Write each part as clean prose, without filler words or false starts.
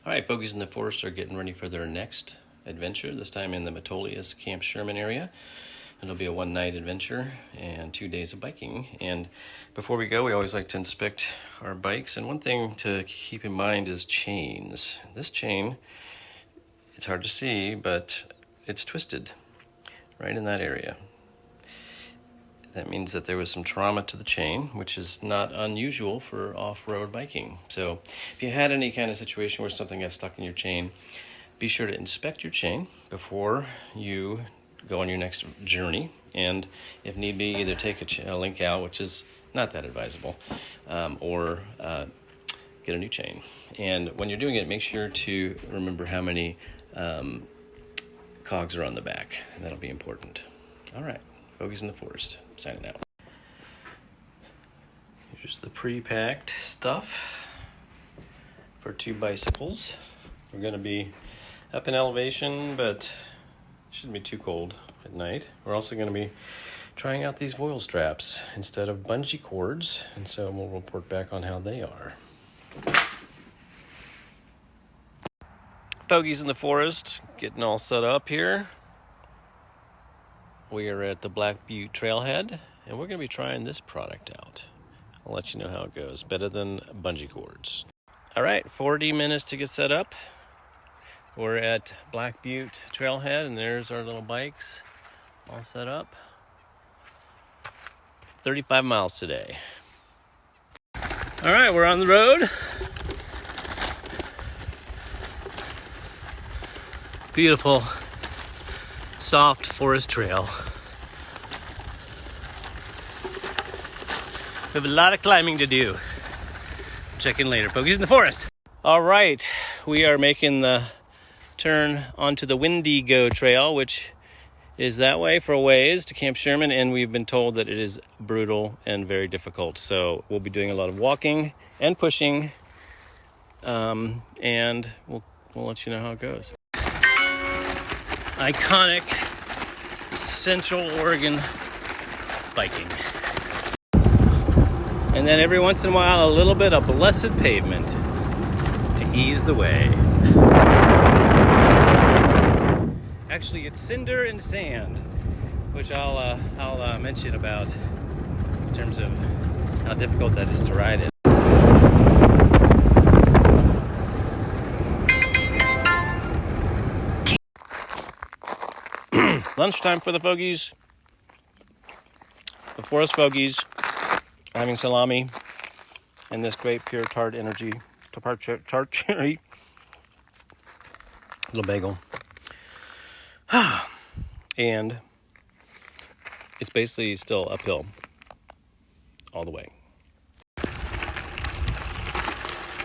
All right, Fogies in the Forest are getting ready for their next adventure, this time in the Metolius Camp Sherman area. It'll be a one-night adventure and 2 days of biking. And before we go, we always like to inspect our bikes. And one thing to keep in mind is chains. This chain, it's hard to see, but it's twisted right in that area. That means that there was some trauma to the chain, which is not unusual for off-road biking. So if you had any kind of situation where something got stuck in your chain, be sure to inspect your chain before you go on your next journey. And if need be, either take a link out, which is not that advisable, or get a new chain. And when you're doing it, make sure to remember how many cogs are on the back. That'll be important. All right. Fogies in the Forest, signing out. Here's the pre-packed stuff for 2 bicycles. We're going to be up in elevation, but it shouldn't be too cold at night. We're also going to be trying out these Voil straps instead of bungee cords, and so we'll report back on how they are. Fogies in the Forest, getting all set up here. We are at the Black Butte Trailhead, and we're going to be trying this product out. I'll let you know how it goes. Better than bungee cords. All right, 40 minutes to get set up. We're at Black Butte Trailhead, and there's our little bikes all set up. 35 miles today. All right, we're on the road. Beautiful, soft forest trail. We have a lot of climbing to do. Check in later. Fogies in the Forest. All right, we are making the turn onto the Wendigo Trail, which is that way for a ways to Camp Sherman, and we've been told that it is brutal and very difficult. So we'll be doing a lot of walking and pushing, and we'll let you know how it goes. Iconic Central Oregon biking. And then every once in a while, a little bit of blessed pavement to ease the way. Actually, it's cinder and sand, which I'll mention about in terms of how difficult that is to ride in. Lunchtime for the Fogies. The Forest Fogies. Having salami and this great pure tart energy, tart cherry, little bagel. And it's basically still uphill all the way.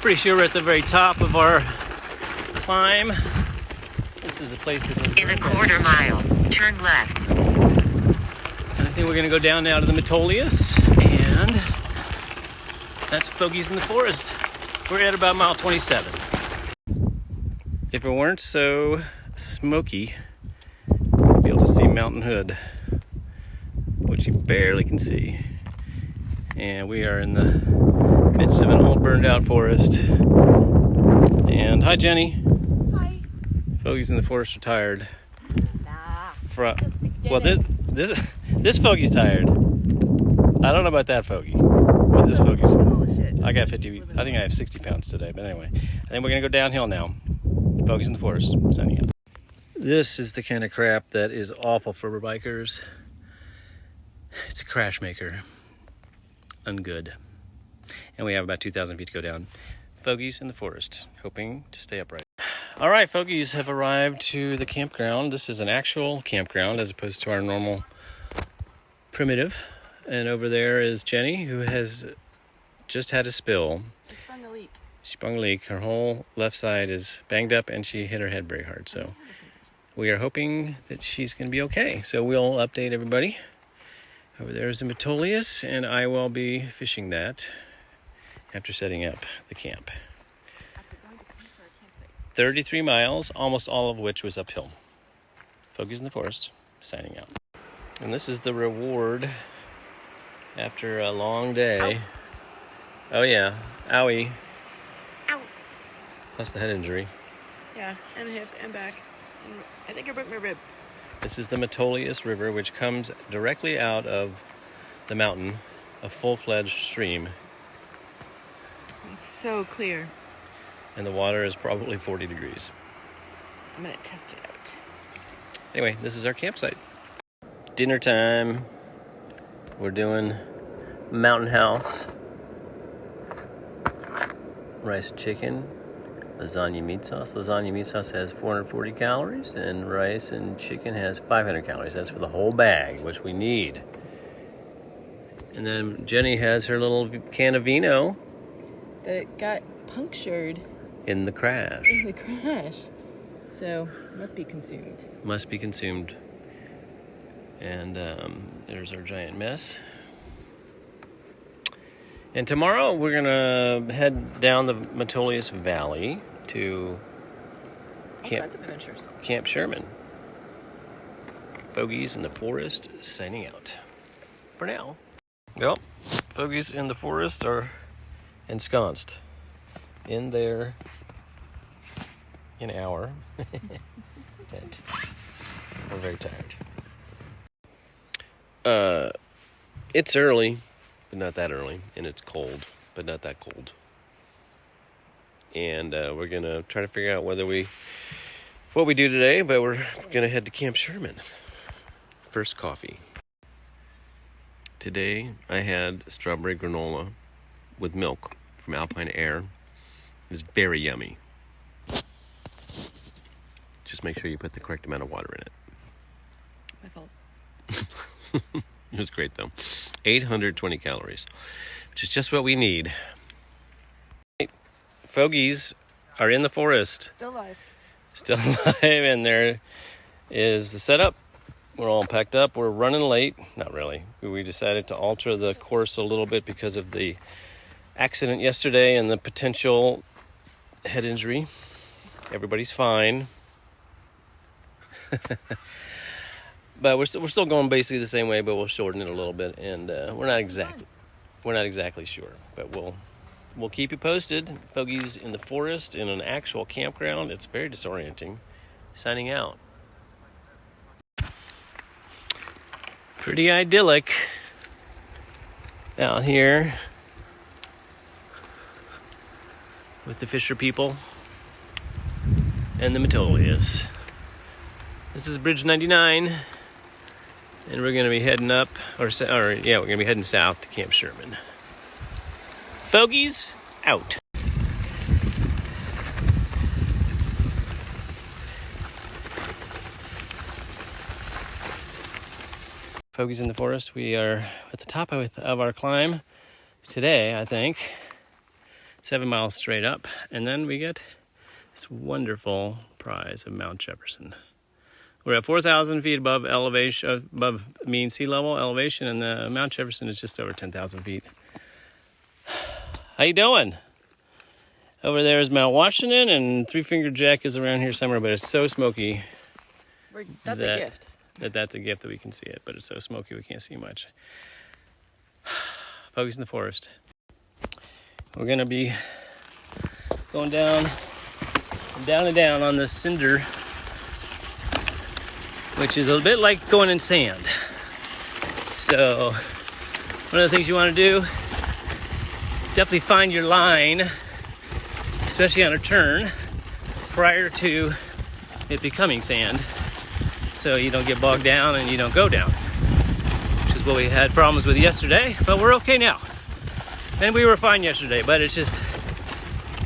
Pretty sure we're at the very top of our climb. This is a place that in a quarter mile, turn left. I think we're going to go down now to the Metolius, and that's Fogies in the Forest. We're at about mile 27. If it weren't so smoky, you'd be able to see Mountain Hood, which you barely can see. And we are in the midst of an old burned out forest. And hi, Jenny. Hi. Fogies in the Forest are tired. Nah. Well, this Fogie's tired. I don't know about that Fogie, but this Fogie's. I got 50. I think I have 60 pounds today. But anyway, I think we're gonna go downhill now. Fogies in the Forest, signing out. This is the kind of crap that is awful for bikers. It's a crash maker. Ungood. And we have about 2,000 feet to go down. Fogies in the Forest, hoping to stay upright. All right, Fogies have arrived to the campground. This is an actual campground as opposed to our normal primitive. And over there is Jenny, who has just had a spill. She sprung a leak. She sprung a leak. Her whole left side is banged up, and she hit her head very hard. So we are hoping that she's going to be okay. So we'll update everybody. Over there is the Metolius, and I will be fishing that after setting up the camp. 33 miles, almost all of which was uphill. Fogies in the Forest, signing out. And this is the reward after a long day. Oh yeah, owie. Ow. plus the head injury. Yeah, and hip and back. And I think I broke my rib. This is the Metolius River, which comes directly out of the mountain, a full-fledged stream. It's so clear. And the water is probably 40 degrees. I'm gonna test it out. Anyway, this is our campsite. Dinner time. We're doing Mountain House. Rice and chicken. Lasagna meat sauce. Lasagna meat sauce has 440 calories, and rice and chicken has 500 calories. That's for the whole bag, which we need. And then Jenny has her little can of vino. That it got punctured In the crash. in the crash. So, must be consumed. Must be consumed. And there's our giant mess. And tomorrow we're going to head down the Metolius Valley to All kinds of adventures. Camp Sherman. Fogies in the forest signing out. For now. Well, Fogies in the forest are ensconced in their hour. And we're very tired. It's early, but not that early, and it's cold, but not that cold. And we're gonna try to figure out what we do today, but we're gonna head to Camp Sherman. First coffee. Today I had strawberry granola with milk from Alpine Air. It was very yummy. Just make sure you put the correct amount of water in it. My fault. It was great though. 820 calories, which is just what we need. Fogies are in the forest. Still alive. Still alive, and there is the setup. We're all packed up. We're running late. Not really. We decided to alter the course a little bit because of the accident yesterday and the potential head injury. Everybody's fine. But we're still going basically the same way, but we'll shorten it a little bit, and we're not exactly sure, but we'll keep you posted. Fogies in the forest in an actual campground. It's very disorienting. Signing out. Pretty idyllic out here with the Fisher people and the Metolius. This is Bridge 99, and we're going to be heading up, we're going to be heading south to Camp Sherman. Fogies, out. Fogies in the forest. We are at the top of our climb today, I think. 7 miles straight up, and then we get this wonderful prize of Mount Jefferson. We're at 4,000 feet above mean sea level elevation, and the Mount Jefferson is just over 10,000 feet. How you doing? Over there is Mount Washington, and Three Finger Jack is around here somewhere, but it's so smoky. That's a gift. That's a gift that we can see it, but it's so smoky we can't see much. Fogies in the forest. We're going to be going down and down on the cinder, which is a bit like going in sand. So one of the things you want to do is definitely find your line, especially on a turn, prior to it becoming sand, so you don't get bogged down and you don't go down, which is what we had problems with yesterday, but we're okay now. And we were fine yesterday, but it's just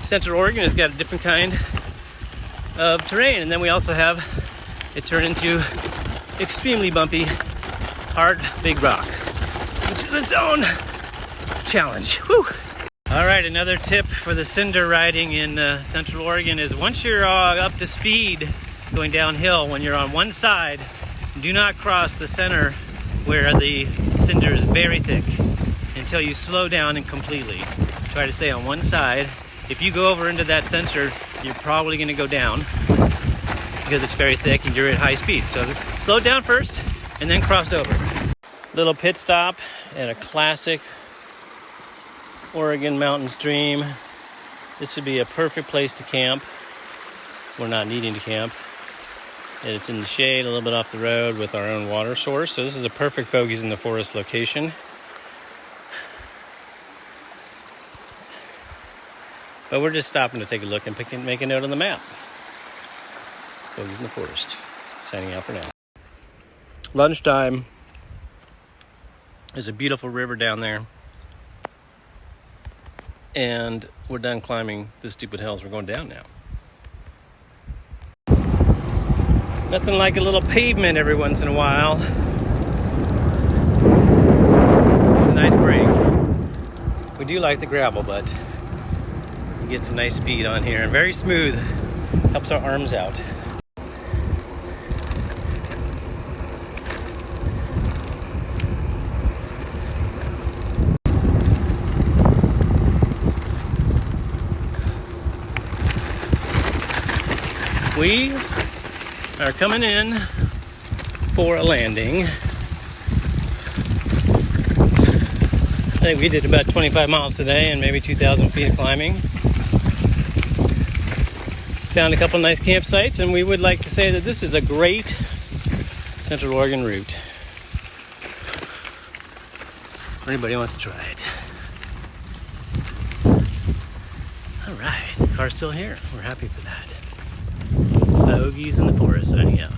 Central Oregon has got a different kind of terrain, and then we also have it turned into extremely bumpy, hard, big rock, which is its own challenge. Whew. All right, another tip for the cinder riding in Central Oregon is once you're up to speed going downhill, when you're on one side, do not cross the center where the cinder is very thick until you slow down and completely. Try to stay on one side. If you go over into that center, you're probably going to go down because it's very thick and you're at high speed. So slow down first and then cross over. Little pit stop at a classic Oregon mountain stream. This would be a perfect place to camp. We're not needing to camp. And it's in the shade, a little bit off the road with our own water source. So this is a perfect Fogies in the Forest location. But we're just stopping to take a look and make a note on the map. Fogies in the Forest. Signing out for now. Lunchtime. There's a beautiful river down there. And we're done climbing the stupid hills. We're going down now. Nothing like a little pavement every once in a while. It's a nice break. We do like the gravel, but we get some nice speed on here. And very smooth. Helps our arms out. We are coming in for a landing. I think we did about 25 miles today and maybe 2,000 feet of climbing. Found a couple nice campsites, and we would like to say that this is a great Central Oregon route. Anybody wants to try it. All right, the car's still here. We're happy for that. Fogies in the Forest, signing out.